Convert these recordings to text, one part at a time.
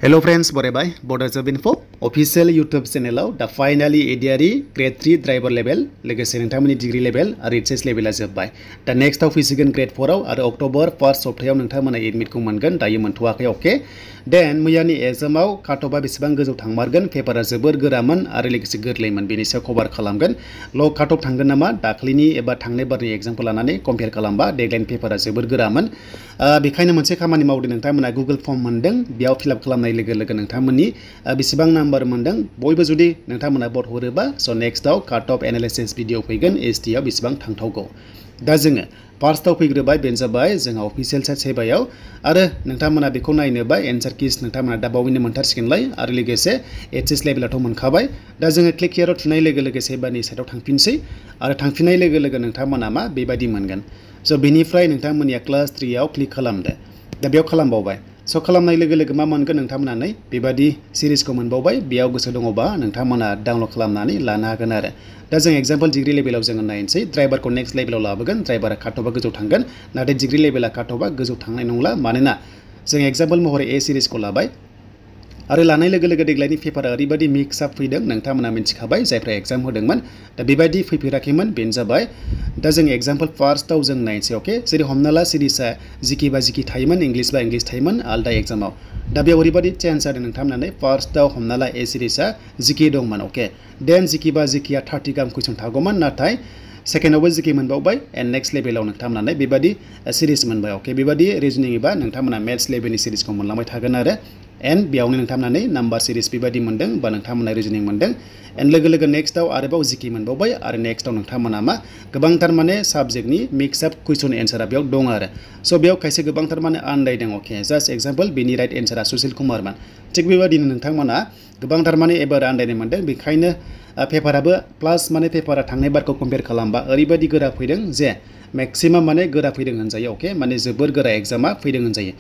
Hello friends, बरायबाय Bodo info official YouTube channel दा finally ADRE grade 3 driver level लोगोसे नोंथांमोननि degree level आरो HS level जोबबाय दा next आव फैसिगोन grade 4 आव आरो October 1st सप्तायाव नोंथांमोना एडमिट खौ मोनगोन दायो मोनथ'वाखै ओके देन मैयानि एग्जाम आव काटअफआ बेसेबां गोजौ थांमारगोन पेपारा जोबोर गोरामोन आरो लोगोसे गोरलैमोन बेनि सायाव कभार खालामगोन ल' काटअफ थांगोन नामा दाख्लिनि एबा थांनाय बारनि एग्जामखौ लानानै कम्पेयार खालामबा डेडलाइन पेपारा जोबोर गोरामोन बेखायनो मोनसे खामानि मावदों नोंथांमोना गुगल फर्म मोनदों बेयाव फिलआप खालामनाय लोगो लोगो नोंथांमोननि बेसेबां नाम्बार मोनदों बयबो जुदि नोंथांमोना भट हरोबा स' नेक्स्टआव काटअफ एनालाइसिस भिडिअ फैगोन एसटी आव बेसेबां थांथावगौ दा जोङो फार्स्टआव फैग्रोबाय बेनो जाबाय जोंहा अफिसियेल साइट सेबायाव आरो नोंथांमोना बेखौ नायनोबा एन्सार किस नोंथांमोना दा बावैनो मोनथारसिगोनलाय आरो लोगोसे एचएस लेभेलाथ' मोनखाबाय दा जोङो क्लिक हियाराव थुनाय लोगो लोगो सेबानि साइटआव थांफिनसै आरो थांफिननाय लोगो लोगो नोंथांमोना मा बेबायदि मोनगोन स' बेनिफ्राय नोंथांमोननिया क्लास 3 आव क्लिक खालामदो दा बेयाव खालामबावबाय स' खालामनाय लोगो लोगो मा मोनगोन नोंथांमोना नै बेबायदि सिरिजखौ मोनबावबाय बेयाव गोसो दङबा नोंथांमोना डाउनलड खालामनानै लानो हागोन आरो दा जों एग्जाम्पल डिग्री लेभेलाव जोङो नायनोसै ड्राइभारखौ नेक्स्ट लेभेलाव लाबोगोन ड्राइभारा काटअफआ गोजौ थांगोन नाथाय डिग्री लेभेला काटअफआ गोजौ थांनाय नंला मानोना जों एग्जाम्पल महरै ए सिरिजखौ लाबाय आरो लानाय लोगो लोगो देग्लायनि पेपारा ओरैबायदि मिक्स आप फैदों नोंथांमोना मिन्थिखाबाय जायफ्रा एग्जाम होदोंमोन दा बेबायदि फैफेराखैमोन बेनो जाबाय दा जों एग्जाम्पल फार्स्टआव जों नायनोसै अके जेरै हमना ला सिरिजआ जिके बा जिके थायोमोन इंलिश बा इंलिश थायोमोन आलदा एग्जामाव दा बेयाव ओरैबायदि चेन्ज जादों नोंथांमोना फार्स्टआव हमना ला ए सिरिजआ जिके दंमोन अके देन जिके बा जिकेआ 30 गाहाम कुइसन थागौमोन नाथाय सेकेन्डआवबो जिके मोनबावबाय एन्ड नेक्स्ट लेभेलाव नोंथांमोना बेबायदि सिरिज मोनबाय अके बेबायदि रिजनिं एबा नोंथांमोना मेथ्स लेभेलनि सिरिजखौ मोनलांबाय थागोन आरो एन्ड बेयावनो नोंथांमोना नाम्बार सिरिज बेबायदि मोनदों बा नोंथांमोना रिजनिं मोनदों एन्ड लोगो लोगो नेक्स्टआव आरोबाव जिके मोनबावबाय आरो नेक्स्टआव नोंथांमोना मा गोबांथार माने साबजेक्टनि मिक्स आप कुइसन एन्सारा बेयाव दं आरो स' बेयाव खायसे गोबांथार माने आन्दायदों अके जास्ट एग्जाम्पल बेनि राइट एन्सारा सुशील कुमारमोन थिग बेबायदिनो नोंथांमोना गोबांथार माने एबार आन्दायनाय मोनदों बेखायनो पेपाराबो प्लास माने पेपारा थांनाय बारखौ कम्पेयार खालामबा ओरैबायदि गोरा फैदों जे मेक्सिमाम माने गोरा फैदों होनजायो अके माने जोबोर गोरा एग्जामा फैदों होनजायो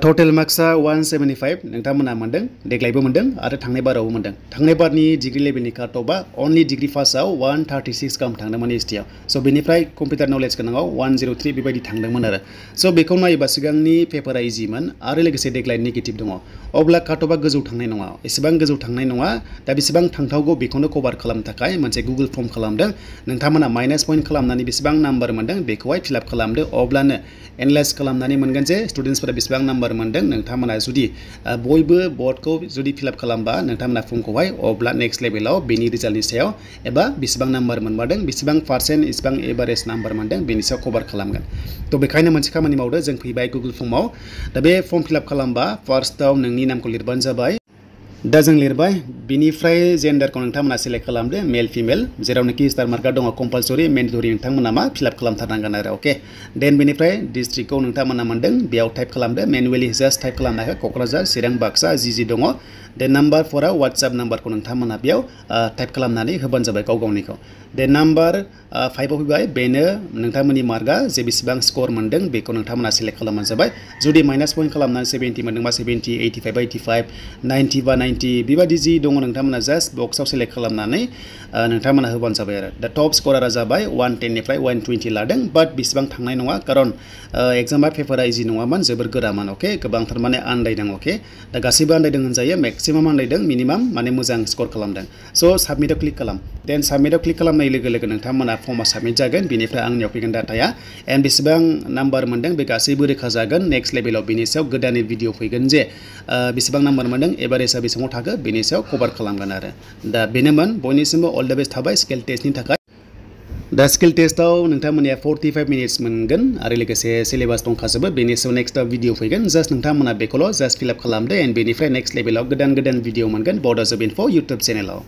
टटेल मार्क्सआ 175 नोंथांमोना मोनदों देग्लायबो मोनदों आरो थांनाय बारावबो मोनदों थांनाय बारनि डिग्री लेभेलनि काटअफआ अनलि डिग्री फार्स्टआव 136 गाहाम थांदोंमोन एसटीआव स' बेनिफ्राय कम्पिउटार नलेज गोनाङाव 103 बेबायदि थांदोंमोन आरो स' बेखौ नायोबा सिगांनि पेपारा इजिमोन आरो लोगोसे देग्लाय नेगेटिभ दङ अब्ला काटअफआ गोजौ थांनाय नङा एसेबां गोजौ थांनाय नङा दा बेसेबां थांथावगौ बेखौनो कभार खालामनो थाखाय मोनसे गुगल फर्म खालामदों नोंथांमोना माइनास पइन्ट खालामनानै बेसेबां नाम्बार मोनदों बेखौहाय फिलआप खालामदो अब्लानो एनालाइज खालामनानै मोनगोन जे स्टुडेन्टसफोरा बेसेबां नाम्बार मोनदों नोंथांमोना जुदि बयबो बर्डखौ जुदि फिलआप खालामबा नोंथांमोना फर्मखौहाय अब्ला नेक्स्ट लेभेलाव बेनि रिजाल्टनि सायाव एबा बेसेबां नाम्बार मोनमारदों बेसेबां पार्सेन्ट बेसेबां एभारेज नाम्बार मोनदों बेनि सायाव कभार खालामगोन थ' बेखायनो मोनसे खामानि मावदो जों फैबाय गुगल फर्माव दा बे फर्म फिलआप खालामबा फार्स्टआव नोंनि नामखौ लिरबानो जाबाय दा जों लिरबाय बिनिफ्राय जेन्डारखौ नोंथांमोना सेलेक्ट खालामदो मेल फिमेल जेरावनोखि स्टार मार्कआ दङ कम्पालसरि मेन्डेटरि नोंथांमोना मा फिलआप खालामथारनांगोन आरो अके देन बेनिफ्राय डिस्ट्रिक्टखौ नोंथांमोना मोनदों बेयाव टाइप खालामदो मेनुवेलि जास्ट टाइप खालामनो हायो क'क्राझार चिरां बाक्सा जि दङ देन नाम्बार फरा वाट्सएप नाम्बारखौ नोंथांमोना बेयाव टाइप खालामनानै होबानो जाबाय गाव गावनिखौ देन नाम्बार 5आव फैबाय बेनो नोंथांमोननि मार्कआ जे बेसेबां स्कर मोनदों बेखौ नोंथांमोना सेलेक्ट खालामबानो जाबाय जुदि माइनास पइन्ट खालामनानै 70 मोनदोंबा 70 85 90 बा 90 बेबायदि जि दङ नोंथांमोना जास्ट बक्सआव सेलेक्ट खालामनानै नोंथांमोना होबानो जाबाय आरो दा टप स्करारा जाबाय 110 निफ्राय 120 लादों बाट बेसेबां थांनाय नङा खारन एग्जामा पेपारा इजि नङामोन जोबोर गोरामोन अके गोबांथार माने आन्दायदों अके दा गासैबो आन्दायदों होनजायो मेक्सिमाम आन्दायदों मिनिमाम माने मोजां स्कर खालामदों स' साबमिटआव क्लिक खालाम देन साबमिटआव क्लिक खालामनाय लोगो लोगो नोंथांमोना फर्मआ साबमिट जागोन बेनिफ्राय आंनियाव फैगोन डाटाया एन्ड बेसेबां नाम्बार मोनदों बे गासैबो रोखा जागोन नेक्स्ट लेभेलाव बेनि सायाव गोदानै भिडिअ फैगोन जे बेसेबां नाम्बार मोनदों एभारेजआ बेसेबां थाखो बेनि सायाव कभार खालामगोन आरो दा बेनोमोन बयनिसिमबो अल द बेस्ट थाबाय स्किल टेस्टनि थाखाय दा स्किल टेस्टआव नोंथांमोननिया 45 मिनिट्स मोनगोन आरो लोगोसे सिलेबास दंखाजोबो बेनि सायाव नेक्स्टआव भिडिअ फैगोन जास्ट नोंथांमोना बेखौल' जास्ट फिलआप खालामदो एन्ड बेनिफ्राय नेक्स्ट लेभेलाव गोदान भिडिअ मोनगोन बड' इनफो इउटुब चेनेलाव